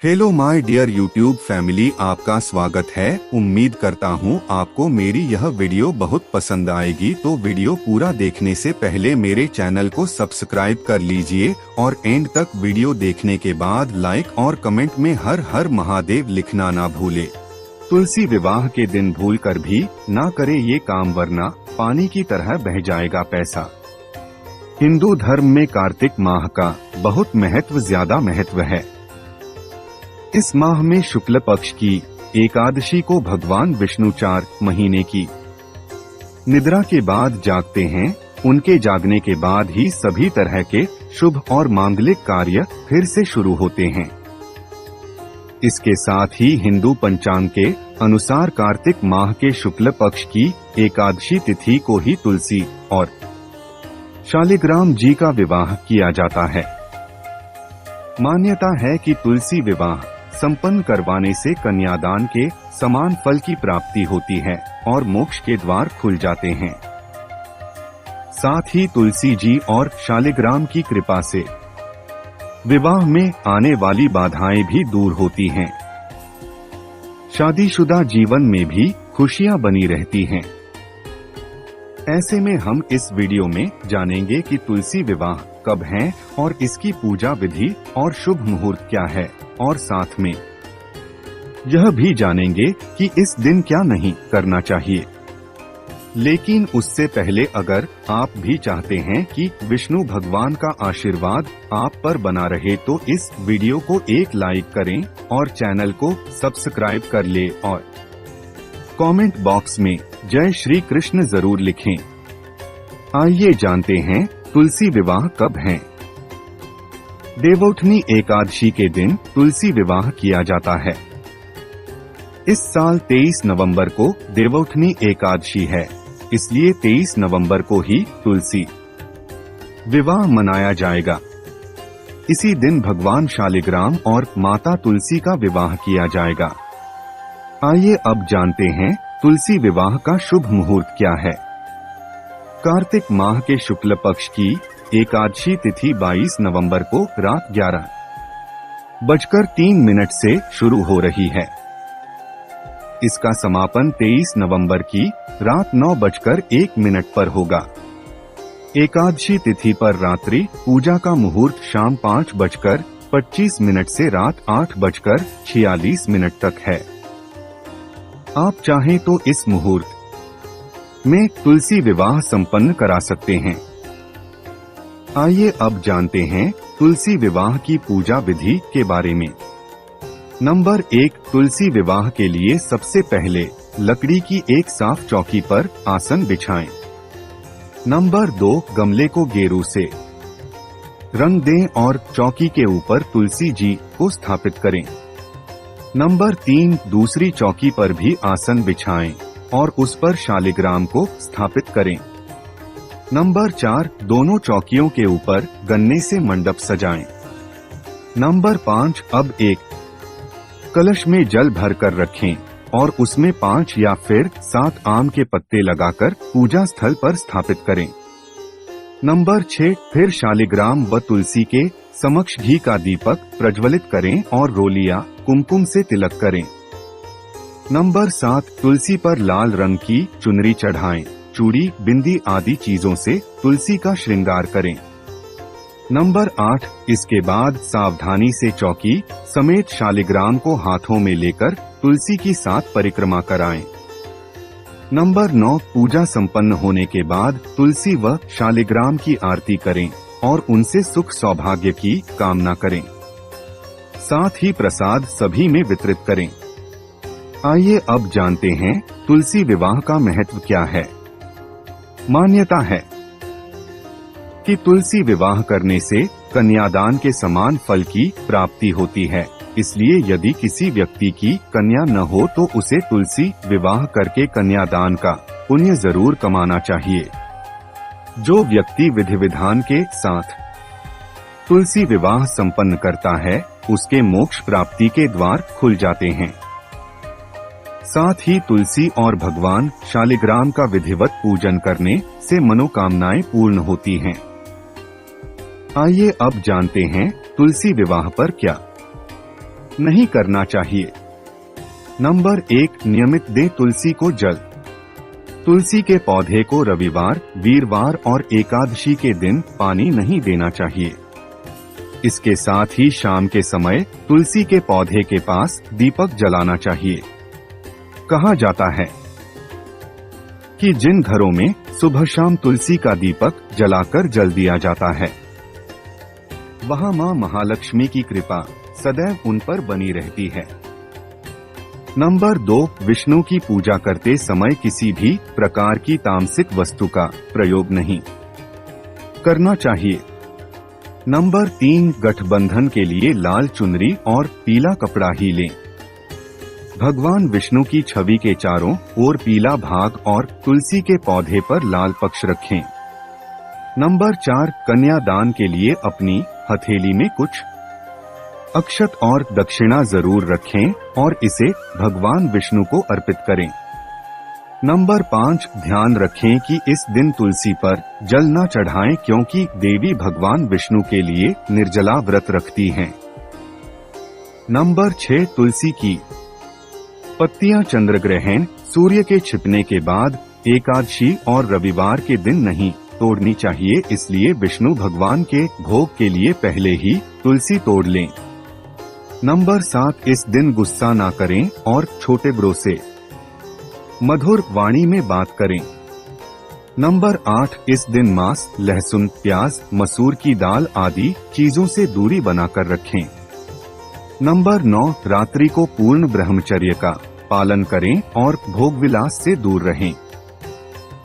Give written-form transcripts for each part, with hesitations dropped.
Hello my dear YouTube family, आपका स्वागत है। उम्मीद करता हूँ आपको मेरी यह वीडियो बहुत पसंद आएगी। तो वीडियो पूरा देखने से पहले मेरे चैनल को सब्सक्राइब कर लीजिए और एंड तक वीडियो देखने के बाद लाइक और कमेंट में हर हर महादेव लिखना ना भूले। तुलसी विवाह के दिन भूलकर भी ना करे ये काम, वरना पानी की तरह बह जाएगा पैसा। हिंदू धर्म में कार्तिक माह का बहुत ज्यादा महत्व है। इस माह में शुक्ल पक्ष की एकादशी को भगवान विष्णु 4 महीने की निद्रा के बाद जागते हैं। उनके जागने के बाद ही सभी तरह के शुभ और मांगलिक कार्य फिर से शुरू होते हैं। इसके साथ ही हिंदू पंचांग के अनुसार कार्तिक माह के शुक्ल पक्ष की एकादशी तिथि को ही तुलसी और शालिग्राम जी का विवाह किया जाता है। मान्यता है कि तुलसी विवाह संपन्न करवाने से कन्यादान के समान फल की प्राप्ति होती है और मोक्ष के द्वार खुल जाते हैं। साथ ही तुलसी जी और शालिग्राम की कृपा से विवाह में आने वाली बाधाएं भी दूर होती हैं। शादीशुदा जीवन में भी खुशियां बनी रहती हैं। ऐसे में हम इस वीडियो में जानेंगे कि तुलसी विवाह कब है और इसकी पूजा विधि और शुभ मुहूर्त क्या है, और साथ में यह भी जानेंगे कि इस दिन क्या नहीं करना चाहिए। लेकिन उससे पहले अगर आप भी चाहते हैं कि विष्णु भगवान का आशीर्वाद आप पर बना रहे तो इस वीडियो को एक लाइक करें और चैनल को सब्सक्राइब कर ले और कमेंट बॉक्स में जय श्री कृष्ण जरूर लिखें। आइए जानते हैं तुलसी विवाह कब है। देवउठनी एकादशी के दिन तुलसी विवाह किया जाता है। इस साल 23 नवंबर को देवउठनी एकादशी है, इसलिए 23 नवंबर को ही तुलसी विवाह मनाया जाएगा। इसी दिन भगवान शालिग्राम और माता तुलसी का विवाह किया जाएगा। आइए अब जानते हैं तुलसी विवाह का शुभ मुहूर्त क्या है। कार्तिक माह के शुक्ल पक्ष की एकादशी तिथि 22 नवंबर को रात 11:03 से शुरू हो रही है। इसका समापन 23 नवंबर की रात 9:01 पर होगा। एकादशी तिथि पर रात्रि पूजा का मुहूर्त शाम 5:25 से रात 8:46 तक है। आप चाहें तो इस मुहूर्त में तुलसी विवाह संपन्न करा सकते हैं। आइए अब जानते हैं तुलसी विवाह की पूजा विधि के बारे में। नंबर 1, तुलसी विवाह के लिए सबसे पहले लकड़ी की एक साफ चौकी पर आसन बिछाएं। नंबर 2, गमले को गेरू से रंग दें और चौकी के ऊपर तुलसी जी को स्थापित करें। नंबर 3, दूसरी चौकी पर भी आसन बिछाएं और उस पर शालिग्राम को स्थापित करें। नंबर 4, दोनों चौकियों के ऊपर गन्ने से मंडप सजाएं। नंबर 5, अब एक कलश में जल भरकर रखें और उसमें 5 या फिर 7 आम के पत्ते लगाकर पूजा स्थल पर स्थापित करें। नंबर 6, फिर शालिग्राम व तुलसी के समक्ष घी का दीपक प्रज्वलित करें और रोलिया कुमकुम से तिलक करें। नंबर 7, तुलसी पर लाल रंग की चुनरी चढ़ाएं, चूड़ी, बिंदी आदि चीजों से तुलसी का श्रृंगार करें। नंबर 8, इसके बाद सावधानी से चौकी समेत शालिग्राम को हाथों में लेकर तुलसी की 7 परिक्रमा कराएं। नंबर 9, पूजा संपन्न होने के बाद तुलसी व शालिग्राम की आरती करें और उनसे सुख सौभाग्य की कामना करें। साथ ही प्रसाद सभी में वितरित करें। आइए अब जानते हैं तुलसी विवाह का महत्व क्या है। मान्यता है कि तुलसी विवाह करने से कन्यादान के समान फल की प्राप्ति होती है। इसलिए यदि किसी व्यक्ति की कन्या न हो तो उसे तुलसी विवाह करके कन्यादान का पुण्य जरूर कमाना चाहिए। जो व्यक्ति विधि विधान के साथ तुलसी विवाह संपन्न करता है उसके मोक्ष प्राप्ति के द्वार खुल जाते हैं। साथ ही तुलसी और भगवान शालिग्राम का विधिवत पूजन करने से मनोकामनाएं पूर्ण होती हैं। आइए अब जानते हैं तुलसी विवाह पर क्या नहीं करना चाहिए। नंबर 1, नियमित दे तुलसी को जल। तुलसी के पौधे को रविवार, वीरवार और एकादशी के दिन पानी नहीं देना चाहिए। इसके साथ ही शाम के समय तुलसी के पौधे के पास दीपक जलाना चाहिए। कहा जाता है कि जिन घरों में सुबह शाम तुलसी का दीपक जलाकर जल दिया जाता है, वहां मां महालक्ष्मी की कृपा सदैव उन पर बनी रहती है। नंबर 2, विष्णु की पूजा करते समय किसी भी प्रकार की तामसिक वस्तु का प्रयोग नहीं करना चाहिए। नंबर 3, गठबंधन के लिए लाल चुनरी और पीला कपड़ा ही लें। भगवान विष्णु की छवि के चारों ओर पीला भाग और तुलसी के पौधे पर लाल पक्ष रखें। नंबर 4, कन्यादान के लिए अपनी हथेली में कुछ अक्षत और दक्षिणा जरूर रखें और इसे भगवान विष्णु को अर्पित करें। नंबर 5, ध्यान रखें कि इस दिन तुलसी पर जल न चढ़ाएं क्योंकि देवी भगवान विष्णु के लिए निर्जला व्रत रखती हैं। नंबर 6, तुलसी की पत्तियां चंद्र ग्रहण, सूर्य के छिपने के बाद, एकादशी और रविवार के दिन नहीं तोड़नी चाहिए, इसलिए विष्णु भगवान के भोग के लिए पहले ही तुलसी तोड़ लें। नंबर 7, इस दिन गुस्सा ना करें और छोटे बड़ों से मधुर वाणी में बात करें। नंबर 8, इस दिन मांस, लहसुन, प्याज, मसूर की दाल आदि चीजों से दूरी बनाकर रखें। नंबर 9, रात्रि को पूर्ण ब्रह्मचर्य का पालन करें और भोग विलास से दूर रहें।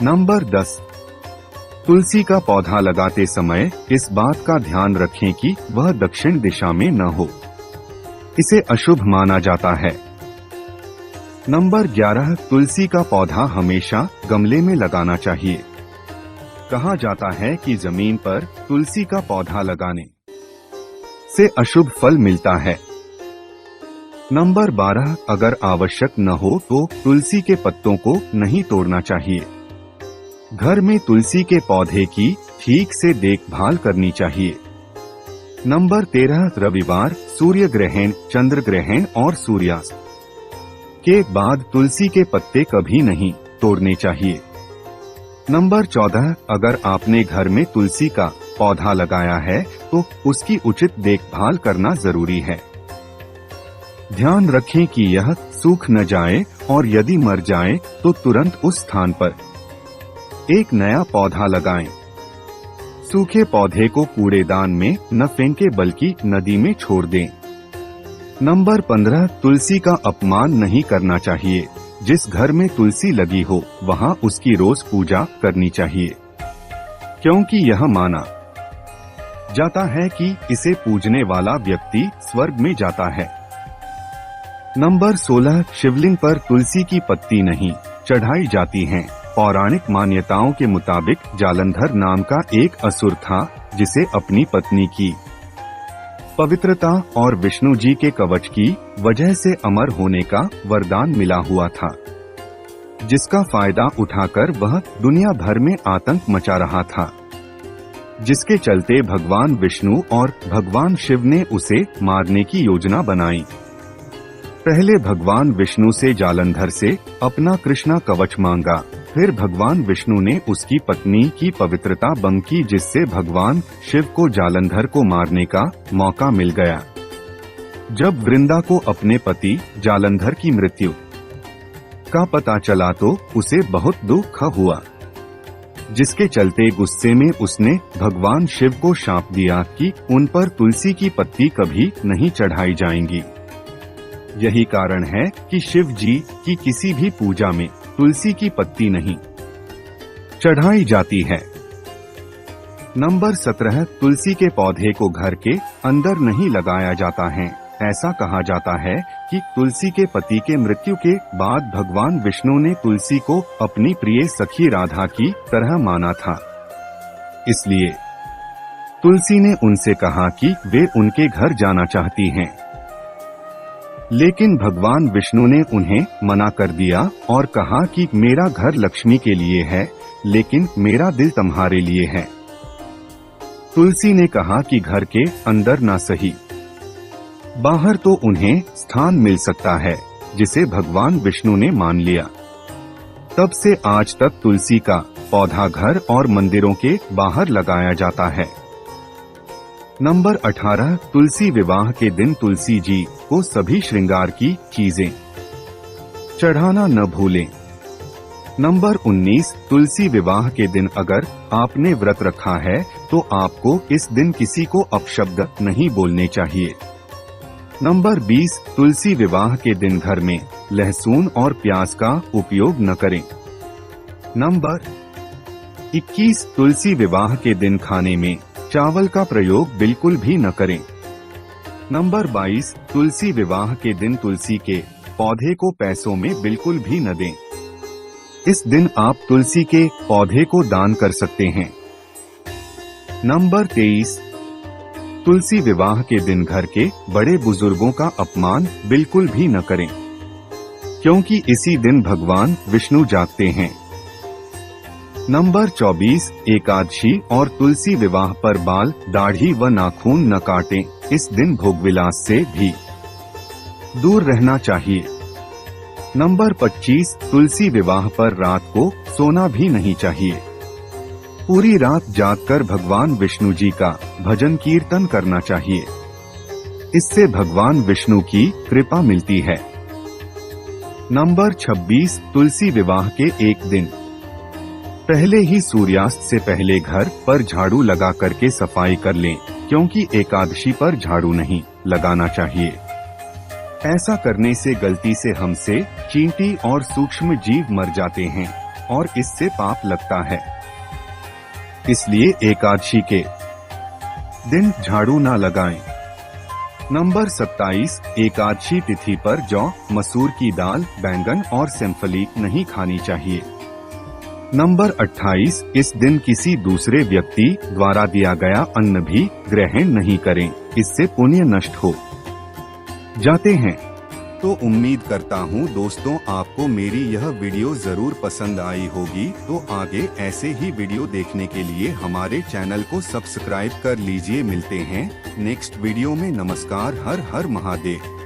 नंबर 10, तुलसी का पौधा लगाते समय इस बात का ध्यान रखें कि वह दक्षिण दिशा में न हो, इसे अशुभ माना जाता है। नंबर 11, तुलसी का पौधा हमेशा गमले में लगाना चाहिए। कहा जाता है कि जमीन पर तुलसी का पौधा लगाने से अशुभ फल मिलता है। नंबर 12, अगर आवश्यक न हो तो तुलसी के पत्तों को नहीं तोड़ना चाहिए। घर में तुलसी के पौधे की ठीक से देखभाल करनी चाहिए। नंबर 13, रविवार, सूर्य ग्रहण, चंद्र ग्रहण और सूर्यास्त के बाद तुलसी के पत्ते कभी नहीं तोड़ने चाहिए। नंबर 14, अगर आपने घर में तुलसी का पौधा लगाया है तो उसकी उचित देखभाल करना जरूरी है। ध्यान रखें कि यह सूख न जाए और यदि मर जाए तो तुरंत उस स्थान पर एक नया पौधा लगाएं। सूखे पौधे को कूड़ेदान में न फेंके बल्कि नदी में छोड़ दें। नंबर 15, तुलसी का अपमान नहीं करना चाहिए। जिस घर में तुलसी लगी हो वहां उसकी रोज पूजा करनी चाहिए, क्योंकि यह माना जाता है कि इसे पूजने वाला व्यक्ति स्वर्ग में जाता है। नंबर 16, शिवलिंग पर तुलसी की पत्ती नहीं चढ़ाई जाती हैं। पौराणिक मान्यताओं के मुताबिक जालंधर नाम का एक असुर था जिसे अपनी पत्नी की पवित्रता और विष्णु जी के कवच की वजह से अमर होने का वरदान मिला हुआ था, जिसका फायदा उठाकर वह दुनिया भर में आतंक मचा रहा था, जिसके चलते भगवान विष्णु और भगवान शिव ने उसे मारने की योजना बनाई। पहले भगवान विष्णु से जालंधर से अपना कृष्णा कवच मांगा, फिर भगवान विष्णु ने उसकी पत्नी की पवित्रता भंग की, जिससे भगवान शिव को जालंधर को मारने का मौका मिल गया। जब वृंदा को अपने पति जालंधर की मृत्यु का पता चला तो उसे बहुत दुख हुआ, जिसके चलते गुस्से में उसने भगवान शिव को शाप दिया कि उन पर तुलसी की पत्ती कभी नहीं चढ़ाई जाएंगी। यही कारण है कि शिव जी की किसी भी पूजा में तुलसी की पत्ती नहीं चढ़ाई जाती है। नंबर 17, तुलसी के पौधे को घर के अंदर नहीं लगाया जाता है। ऐसा कहा जाता है कि तुलसी के पति के मृत्यु के बाद भगवान विष्णु ने तुलसी को अपनी प्रिय सखी राधा की तरह माना था, इसलिए तुलसी ने उनसे कहा कि वे उनके घर जाना चाहती हैं। लेकिन भगवान विष्णु ने उन्हें मना कर दिया और कहा कि मेरा घर लक्ष्मी के लिए है, लेकिन मेरा दिल तुम्हारे लिए है। तुलसी ने कहा कि घर के अंदर ना सही, बाहर तो उन्हें स्थान मिल सकता है जिसे भगवान विष्णु ने मान लिया। तब से आज तक तुलसी का पौधा घर और मंदिरों के बाहर लगाया जाता है। नंबर 18, तुलसी विवाह के दिन तुलसी जी को सभी श्रृंगार की चीजें चढ़ाना न भूलें। नंबर 19, तुलसी विवाह के दिन अगर आपने व्रत रखा है तो आपको इस दिन किसी को अपशब्द नहीं बोलने चाहिए। नंबर 20, तुलसी विवाह के दिन घर में लहसुन और प्याज का उपयोग न करें। नंबर 21, तुलसी विवाह के दिन खाने में चावल का प्रयोग बिल्कुल भी न करें। नंबर 22, तुलसी विवाह के दिन तुलसी के पौधे को पैसों में बिल्कुल भी न दें। इस दिन आप तुलसी के पौधे को दान कर सकते हैं। नंबर 23, तुलसी विवाह के दिन घर के बड़े बुजुर्गों का अपमान बिल्कुल भी न करें, क्योंकि इसी दिन भगवान विष्णु जागते हैं। नंबर 24, एकादशी और तुलसी विवाह पर बाल, दाढ़ी व नाखून न काटें। इस दिन भोगविलास से भी दूर रहना चाहिए। नंबर 25, तुलसी विवाह पर रात को सोना भी नहीं चाहिए। पूरी रात जागकर भगवान विष्णु जी का भजन कीर्तन करना चाहिए। इससे भगवान विष्णु की कृपा मिलती है। नंबर 26, तुलसी विवाह के एक दिन पहले ही सूर्यास्त से पहले घर पर झाड़ू लगा करके सफाई कर लें, क्योंकि एकादशी पर झाड़ू नहीं लगाना चाहिए। ऐसा करने से गलती से हमसे चींटी और सूक्ष्म जीव मर जाते हैं और इससे पाप लगता है। इसलिए एकादशी के दिन झाड़ू न लगाएं। नंबर 27, एकादशी तिथि पर जौ, मसूर की दाल, बैंगन और सेमफली नहीं खानी चाहिए। नंबर 28, इस दिन किसी दूसरे व्यक्ति द्वारा दिया गया अन्न भी ग्रहण नहीं करें, इससे पुण्य नष्ट हो जाते हैं। तो उम्मीद करता हूँ दोस्तों आपको मेरी यह वीडियो जरूर पसंद आई होगी। तो आगे ऐसे ही वीडियो देखने के लिए हमारे चैनल को सब्सक्राइब कर लीजिए। मिलते हैं नेक्स्ट वीडियो में। नमस्कार। हर हर महादेव।